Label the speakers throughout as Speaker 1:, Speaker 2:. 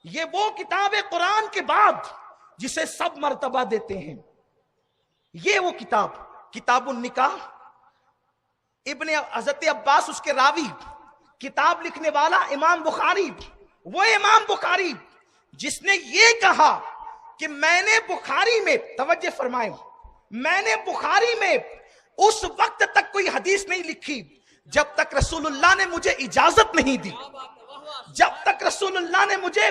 Speaker 1: یہ وہ کتاب ہے قرآن کے بعد جسے سب مرتبہ دیتے ہیں. یہ وہ کتاب النکاح، ابن حضرت عباس اس کے راوی، کتاب لکھنے والا امام بخاری، وہ امام بخاری جس نے یہ کہا کہ میں نے بخاری میں، توجہ فرمائیں، میں نے بخاری میں اس وقت تک کوئی حدیث نہیں لکھی جب تک رسول اللہ نے مجھے اجازت نہیں دی. جب تک رسول اللہ نے مجھے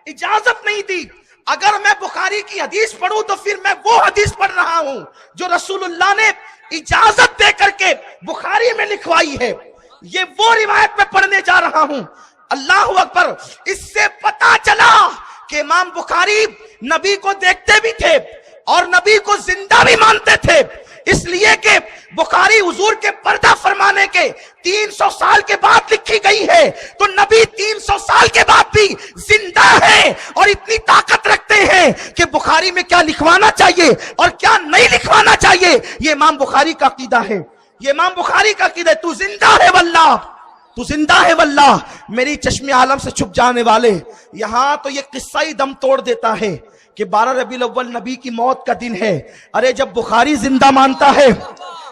Speaker 1: اجازت نہیں دی. اگر میں بخاری کی حدیث پڑھوں تو پھر میں وہ حدیث پڑھ رہا ہوں جو رسول اللہ نے اجازت دے کر کے بخاری میں لکھوائی ہے. یہ وہ روایت میں پڑھنے جا رہا ہوں. اللہ اکبر. اس سے پتا چلا کہ امام بخاری نبی کو دیکھتے بھی تھے اور نبی کو زندہ بھی مانتے تھے، اس لیے کہ بخاری حضور کے پردہ فرمانے کے 300 سال کے بعد لکھی گئی ہے، تو نبی 300 سال کے بعد بھی زندہ ہے اور اتنی طاقت رکھتے ہیں کہ بخاری میں کیا لکھوانا چاہیے اور کیا نہیں لکھوانا چاہیے یہ امام بخاری کا عقیدہ ہے. یہ امام بخاری کا عقیدہ ہے. تو زندہ ہے واللہ، تو زندہ ہے واللہ. میری چشم عالم سے چھپ جانے والے، یہاں تو یہ قصہ ہی دم توڑ دیتا ہے کہ 12 ربیع الاول نبی کی موت کا دن ہے. ارے جب بخاری زندہ مانتا ہے،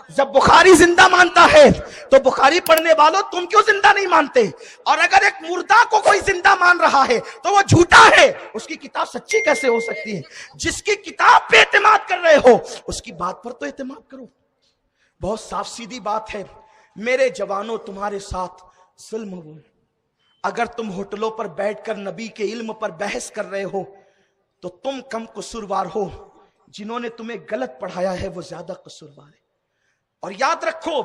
Speaker 1: جب بخاری زندہ مانتا ہے تو بخاری پڑھنے والوں تم کیوں زندہ نہیں مانتے؟ اور اگر ایک مردہ کو کوئی زندہ مان رہا ہے تو وہ جھوٹا ہے، اس کی کتاب سچی کیسے ہو سکتی ہے؟ جس کی کتاب پہ اعتماد کر رہے ہو اس کی بات پر تو اعتماد کرو. بہت صاف سیدھی بات ہے. میرے جوانوں، تمہارے ساتھ ظلم ہو. اگر تم ہوٹلوں پر بیٹھ کر نبی کے علم پر بحث کر رہے ہو تو تم کم قصوروار ہو، جنہوں نے تمہیں غلط پڑھایا ہے وہ زیادہ قصوروار ہے. اور یاد رکھو،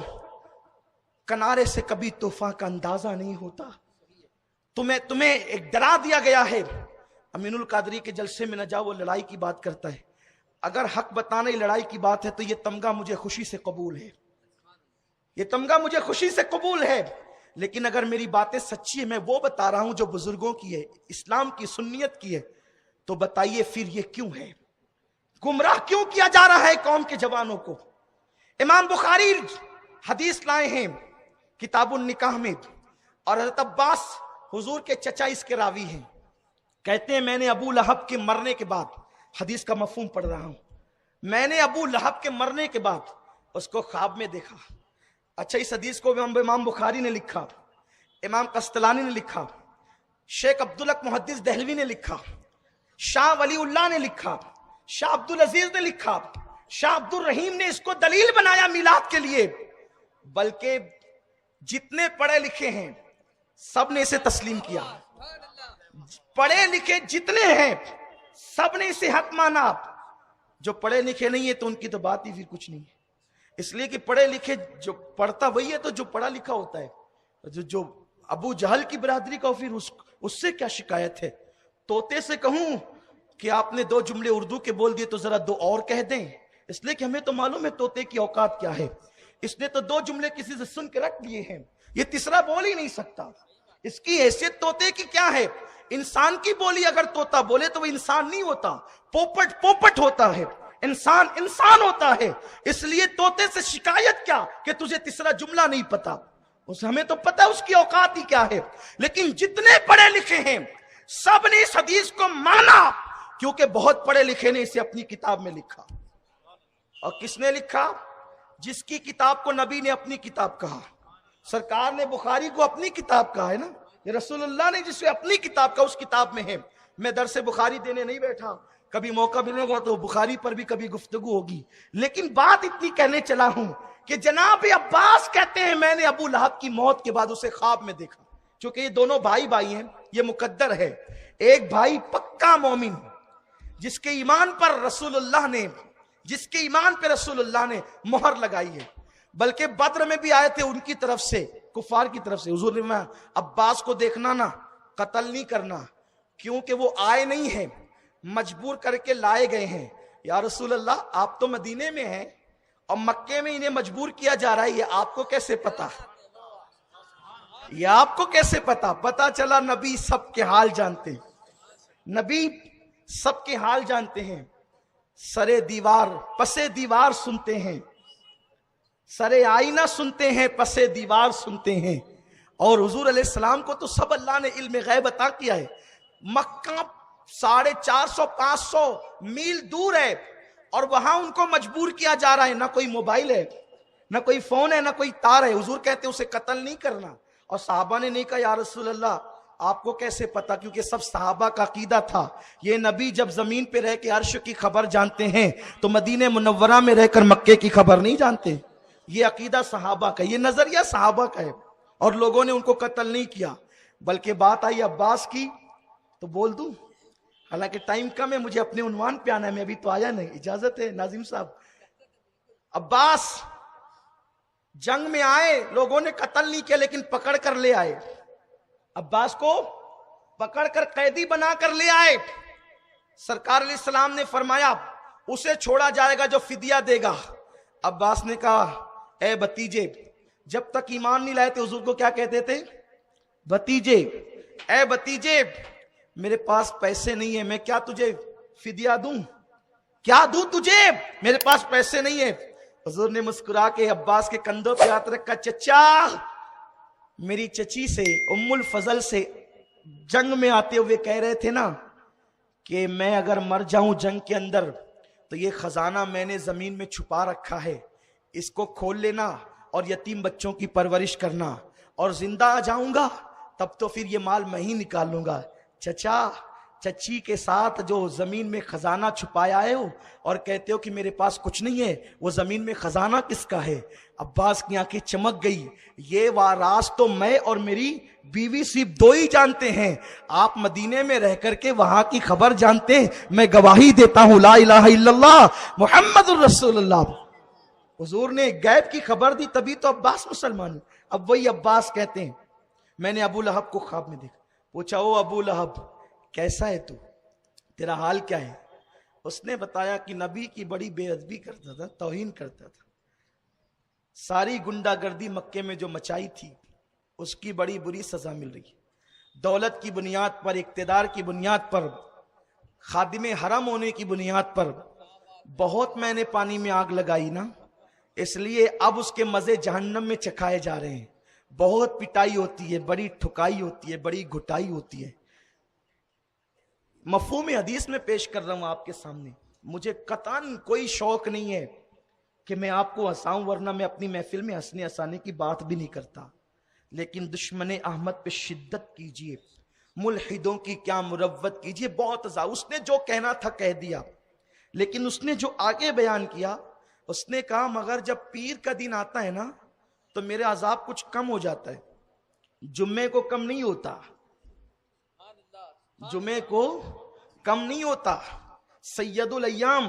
Speaker 1: کنارے سے کبھی طوفان کا اندازہ نہیں ہوتا. تمہیں ایک ڈرا دیا گیا ہے. امین القادری کے جلسے میں نہ جاؤ، وہ لڑائی کی بات کرتا ہے. اگر حق بتانے لڑائی کی بات ہے تو یہ تمغہ مجھے خوشی سے قبول ہے، یہ تمغہ مجھے خوشی سے قبول ہے. لیکن اگر میری باتیں سچی ہیں، میں وہ بتا رہا ہوں جو بزرگوں کی ہے، اسلام کی، سنیت کی ہے، تو بتائیے پھر یہ کیوں ہے؟ گمراہ کیوں کیا جا رہا ہے قوم کے جوانوں کو؟ امام بخاری حدیث لائے ہیں کتاب النکاح میں، اور حضرت عباس حضور کے چچا اس کے راوی ہیں. کہتے ہیں میں نے ابو لہب کے مرنے کے بعد، حدیث کا مفہوم پڑھ رہا ہوں، میں نے ابو لہب کے مرنے کے بعد اس کو خواب میں دیکھا. اچھا، اس حدیث کو امام بخاری نے لکھا، امام قسطلانی نے لکھا، شیخ عبدالحق محدث دہلوی نے لکھا، شاہ ولی اللہ نے لکھا، شاہ عبدالعزیز نے لکھا، شاہ عبد الرحیم نے اس کو دلیل بنایا میلاد کے لیے. بلکہ جتنے پڑھے لکھے ہیں سب نے اسے تسلیم کیا. پڑھے لکھے جتنے ہیں سب نے اسے حق مانا. جو پڑھے لکھے نہیں ہے تو ان کی تو بات ہی پھر کچھ نہیں ہے. اس لیے کہ پڑھے لکھے جو پڑھتا وہی ہے تو جو پڑھا لکھا ہوتا ہے. جو ابو جہل کی برادری کا پھر اس سے کیا شکایت ہے؟ طوطے سے کہوں کہ آپ نے 2 جملے اردو کے بول دیے تو ذرا 2 اور کہہ دیں، اس لیے کہ ہمیں تو معلوم ہے طوطے کی اوقات کیا ہے. اس نے تو 2 جملے کسی سے سن کے رکھ لیے ہیں، یہ تیسرا بول ہی نہیں سکتا. اس کی حیثیت طوطے کی کیا ہے؟ انسان کی بولی اگر طوطا بولے تو وہ انسان نہیں ہوتا، پوپٹ ہوتا ہے. انسان ہوتا ہے. اس لیے طوطے سے شکایت کیا کہ تجھے تیسرا جملہ نہیں پتا؟ ہمیں تو پتا اس کی اوقات ہی کیا ہے. لیکن جتنے پڑھے لکھے ہیں سب نے اس حدیث کو مانا، کیونکہ بہت پڑھے لکھے نے اسے اپنی کتاب میں لکھا. اور کس نے لکھا؟ جس کی کتاب کو نبی نے اپنی کتاب کہا. سرکار نے بخاری کو اپنی کتاب کہا ہے نا. یہ رسول اللہ نے جسے اپنی کتاب کا اس کتاب میں ہے. میں درس بخاری دینے نہیں بیٹھا، کبھی موقع ملے گا تو بخاری پر بھی کبھی گفتگو ہوگی. لیکن بات اتنی کہنے چلا ہوں کہ جناب عباس کہتے ہیں میں نے ابو لہب کی موت کے بعد اسے خواب میں دیکھا. چونکہ یہ دونوں بھائی ہیں، یہ مقدر ہے. ایک بھائی پکا مومن جس کے ایمان پر رسول اللہ نے مہر لگائی ہے. بلکہ بدر میں بھی آئے تھے ان کی طرف سے، کفار کی طرف سے. حضور نے عباس کو دیکھنا نا، قتل نہیں کرنا، کیونکہ وہ آئے نہیں ہیں، مجبور کر کے لائے گئے ہیں. یا رسول اللہ آپ تو مدینے میں ہیں اور مکے میں انہیں مجبور کیا جا رہا ہے، یہ آپ کو کیسے پتا؟ یہ آپ کو کیسے پتا؟ پتا چلا نبی سب کے حال جانتے ہیں. نبی سب کے حال جانتے ہیں. سرے دیوار پسے دیوار سنتے ہیں، سرے آئینہ سنتے ہیں، پسے دیوار سنتے ہیں. اور حضور علیہ السلام کو تو سب اللہ نے علم غیب عطا کیا ہے. مکہ 450 500 میل دور ہے، اور وہاں ان کو مجبور کیا جا رہا ہے، نہ کوئی موبائل ہے، نہ کوئی فون ہے، نہ کوئی تار ہے۔ حضور کہتے ہیں اسے قتل نہیں کرنا، اور صحابہ نے نہیں کہا یا رسول اللہ آپ کو کیسے پتا، کیونکہ سب صحابہ کا عقیدہ تھا یہ نبی جب زمین پہ رہ کے عرش کی خبر جانتے ہیں تو مدینہ منورہ میں رہ کر مکے کی خبر نہیں جانتے۔ یہ عقیدہ صحابہ کا، یہ نظریہ صحابہ کا ہے، اور لوگوں نے ان کو قتل نہیں کیا۔ بلکہ بات آئی عباس کی تو بول دوں، حالانکہ ٹائم کم ہے، مجھے اپنے عنوان پہ آنا ہے، میں ابھی تو آیا نہیں، اجازت ہے ناظم صاحب؟ عباس جنگ میں آئے، لوگوں نے قتل نہیں کیا لیکن پکڑ کر لے آئے، عباس کو پکڑ کر قیدی بنا کر لے آئے۔ سرکار علیہ السلام نے فرمایا اسے چھوڑا جائے گا جو فدیہ دے گا۔ عباس نے کہا اے بھتیجے، جب تک ایمان نہیں لائے تھے حضور کو کیا کہتے تھے؟ بھتیجے، اے بھتیجے میرے پاس پیسے نہیں ہیں، میں کیا تجھے فدیہ دوں؟ کیا دوں تجھے؟ میرے پاس پیسے نہیں ہیں۔ حضور نے مسکرا کے عباس کے کندھوں پہ ہاتھ رکھا، چچا میری چچی سے ام الفضل سے جنگ میں آتے ہوئے کہہ رہے تھے نا کہ میں اگر مر جاؤں جنگ کے اندر تو یہ خزانہ میں نے زمین میں چھپا رکھا ہے، اس کو کھول لینا اور یتیم بچوں کی پرورش کرنا، اور زندہ آ جاؤں گا تب تو پھر یہ مال میں ہی نکال لوں گا۔ چچا چچی کے ساتھ جو زمین میں خزانہ چھپایا ہے اور کہتے ہو کہ میرے پاس کچھ نہیں ہے، وہ زمین میں خزانہ کس کا ہے؟ عباس کی آنکھیں چمک گئی، یہ راز تو میں اور میری بیوی صرف دو ہی جانتے ہیں، آپ مدینے میں رہ کر کے وہاں کی خبر جانتے ہیں، میں گواہی دیتا ہوں لا الہ الا اللہ محمد الرسول اللہ۔ حضور نے غیب کی خبر دی، تبھی تو عباس مسلمان۔ اب وہی عباس کہتے ہیں میں نے ابو لہب کو خواب میں دیکھا، پوچھا او ابو لہب کیسا ہے تو، تیرا حال کیا ہے؟ اس نے بتایا کہ نبی کی بڑی بے ادبی کرتا تھا، توہین کرتا تھا، ساری گنڈا گردی مکے میں جو مچائی تھی اس کی بڑی بری سزا مل رہی ہے، دولت کی بنیاد پر، اقتدار کی بنیاد پر، خادم حرم ہونے کی بنیاد پر بہت میں نے پانی میں آگ لگائی نا، اس لیے اب اس کے مزے جہنم میں چکھائے جا رہے ہیں، بہت پٹائی ہوتی ہے، بڑی ٹھکائی ہوتی ہے، بڑی گھٹائی ہوتی ہے۔ مفہوم حدیث میں پیش کر رہا ہوں آپ کے سامنے، مجھے قطعاً کوئی شوق نہیں ہے کہ میں آپ کو ہنساؤں، ورنہ میں اپنی محفل میں ہنسنے ہنسانے کی بات بھی نہیں کرتا، لیکن دشمن احمد پہ شدت کیجئے، ملحدوں کی کیا مروت کیجئے، بہت اس نے جو کہنا تھا کہہ دیا، لیکن اس نے جو آگے بیان کیا، اس نے کہا مگر جب پیر کا دن آتا ہے نا تو میرے عذاب کچھ کم ہو جاتا ہے، جمعے کو کم نہیں ہوتا، جمعے کو کم نہیں ہوتا۔ سید الایام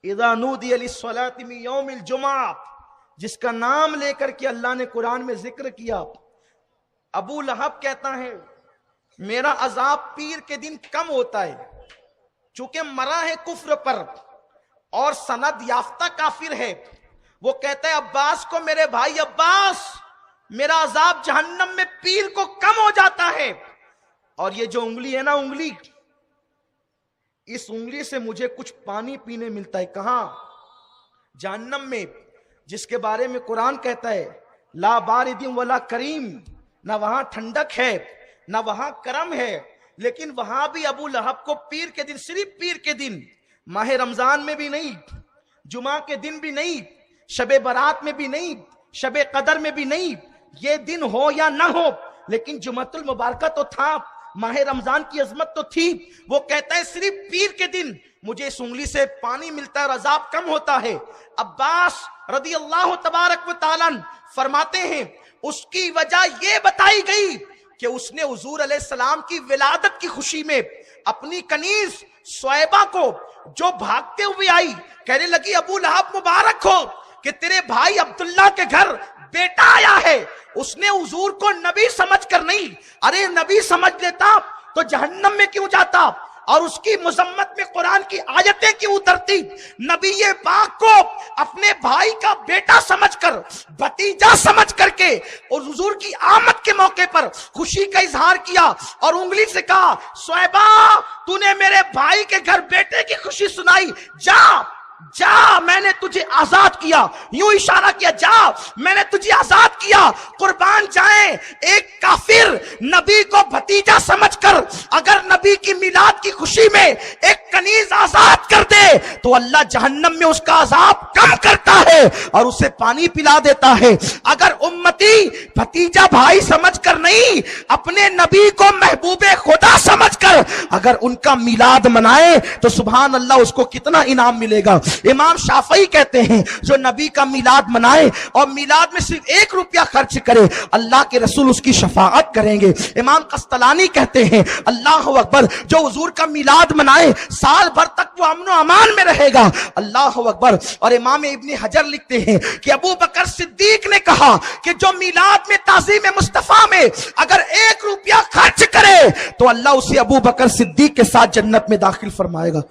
Speaker 1: اذا نودی للصلاۃ من یوم الجمعہ، جس کا نام لے کر کے اللہ نے قرآن میں ذکر کیا، ابو لہب کہتا ہے میرا عذاب پیر کے دن کم ہوتا ہے، چونکہ مرا ہے کفر پر اور سند یافتہ کافر ہے۔ وہ کہتا ہے عباس کو، میرے بھائی عباس میرا عذاب جہنم میں پیر کو کم ہو جاتا ہے، اور یہ جو انگلی ہے نا، انگلی، اس انگلی سے مجھے کچھ پانی پینے ملتا ہے، کہاں؟ جہنم میں، جس کے بارے میں قرآن کہتا ہے لا بارد ولا کریم، نہ وہاں ٹھنڈک ہے نہ وہاں کرم ہے، لیکن وہاں بھی ابو لہب کو پیر کے دن، صرف پیر کے دن، ماہ رمضان میں بھی نہیں، جمعہ کے دن بھی نہیں، شب برات میں بھی نہیں، شب قدر میں بھی نہیں، یہ دن ہو یا نہ ہو، لیکن جمعۃ المبارکہ تو تھا، ماہ رمضان کی عظمت تو تھی۔ وہ کہتا ہے صرف پیر کے دن مجھے اس انگلی سے پانی ملتا ہے اور عذاب کم ہوتا ہے۔ عباس رضی اللہ تبارک و تعالیٰ فرماتے ہیں اس کی وجہ یہ بتائی گئی کہ اس نے حضور علیہ السلام کی ولادت کی خوشی میں اپنی کنیز صہیبہ کو جو بھاگتے ہوئے آئی، کہنے لگی ابو لہب مبارک ہو کہ تیرے بھائی عبداللہ کے گھر بیٹا آیا ہے۔ اس نے حضور کو نبی سمجھ کر نہیں، ارے نبی سمجھ لیتا تو جہنم میں کیوں جاتا، اور اس کی مذمت میں قرآن کی آیتیں کیوں اترتی؟ نبی پاک کو اپنے بھائی کا بیٹا سمجھ کر، بھتیجا سمجھ کر کے، اور حضور کی آمد کے موقع پر خوشی کا اظہار کیا اور انگلی سے کہا صہیبہ تو نے میرے بھائی کے گھر بیٹے کی خوشی سنائی، جا جا میں نے تجھے آزاد کیا، یوں اشارہ کیا جا میں نے تجھے آزاد کیا، قربان جائیں ایک کافر نبی کو بھتیجا سمجھ کر اگر نبی کی میلاد کی خوشی میں ایک کنیز آزاد کر دے تو اللہ جہنم میں اس کا عذاب کم کرتا ہے اور اسے پانی پلا دیتا ہے۔ اگر امتی بھتیجا بھائی سمجھ کر نہیں، اپنے نبی کو محبوب خدا سمجھ کر اگر ان کا میلاد منائے تو سبحان اللہ اس کو کتنا انعام ملے گا۔ امام شافعی کہتے ہیں جو نبی کا میلاد منائے اور میلاد میں صرف 1 روپیہ خرچ کرے اللہ کے رسول اس کی شفاعت کریں گے۔ امام قسطلانی کہتے ہیں اللہ اکبر جو حضور کا میلاد منائے سال بھر تک وہ امن و امان میں رہے گا، اللہ اکبر۔ اور امام ابن حجر لکھتے ہیں کہ ابو بکر صدیق نے کہا کہ جو میلاد میں تعظیم مصطفیٰ میں اگر 1 روپیہ خرچ کرے تو اللہ اسے ابو بکر صدیق کے ساتھ جنت میں داخل فرمائے گا۔